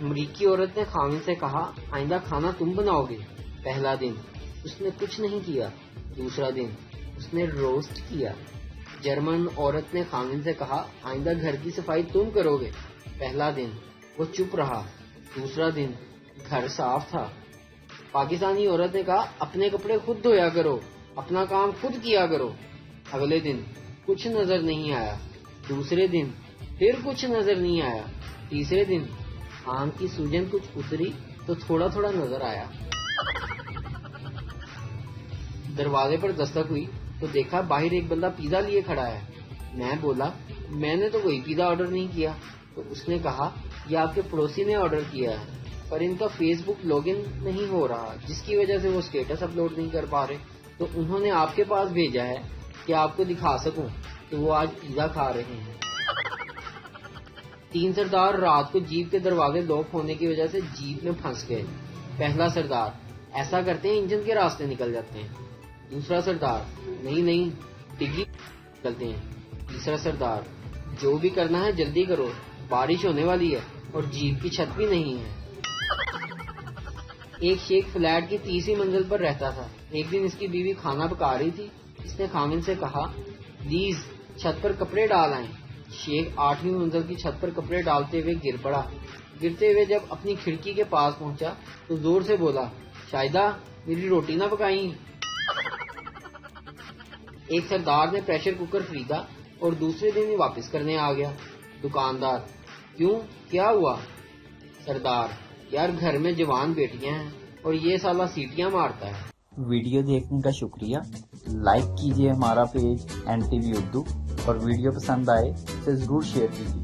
امریکی عورت نے خاوند سے کہا آئندہ کھانا تم بناؤ گے. پہلا دن اس نے کچھ نہیں کیا. دوسرا دن اس نے روسٹ کیا. جرمن عورت نے خاوند سے کہا آئندہ گھر کی صفائی تم کرو گے. پہلا دن وہ چپ رہا. دوسرا دن گھر صاف تھا. پاکستانی عورت نے کہا اپنے کپڑے خود دھویا کرو, اپنا کام خود کیا کرو. اگلے دن کچھ نظر نہیں آیا. دوسرے دن پھر کچھ نظر نہیں آیا. تیسرے دن آنکھ کی سوجن کچھ اتری تو تھوڑا تھوڑا نظر آیا. دروازے پر دستک ہوئی تو دیکھا باہر ایک بندہ پیزا لیے کھڑا ہے. میں بولا میں نے تو کوئی پیزا آرڈر نہیں کیا. تو اس نے کہا یہ آپ کے پڑوسی نے آرڈر کیا ہے, پر ان کا فیس بک لاگ ان نہیں ہو رہا, جس کی وجہ سے وہ اسٹیٹس اپلوڈ نہیں کر پا رہے, تو انہوں نے آپ کے پاس بھیجا ہے کہ آپ کو دکھا سکوں کہ وہ آج پیزا کھا رہے ہیں. 3 سردار رات کو جیپ کے دروازے لاک ہونے کی وجہ سے جیپ میں پھنس گئے. پہلا سردار ایسا کرتے ہیں انجن کے راستے نکل جاتے ہیں. دوسرا سردار نہیں ڈگی نکلتے ہیں. تیسرا سردار جو بھی کرنا ہے جلدی کرو, بارش ہونے والی ہے اور جیپ کی چھت بھی نہیں ہے. ایک شیخ فلیٹ کی 30ویں منزل پر رہتا تھا. ایک دن اس کی بیوی کھانا پکا رہی تھی. اس نے خاوند سے کہا پلیز چھت پر کپڑے ڈال آئیں. شیخ 8ویں منزل کی چھت پر کپڑے ڈالتے ہوئے گر پڑا. گرتے ہوئے جب اپنی کھڑکی کے پاس پہنچا تو زور سے بولا شاہدہ میری روٹی نہ پکائیں. ایک سردار نے پریشر کوکر خریدا اور دوسرے دن ہی واپس کرنے آ گیا. دکاندار کیوں, کیا ہوا؟ سردار یار گھر میں جوان بیٹیاں ہیں اور یہ سالہ سیٹیاں مارتا ہے. ویڈیو دیکھنے کا شکریہ. لائک کیجیے ہمارا پیج NTV اردو, اور ویڈیو پسند آئے تو ضرور شیئر کیجیے.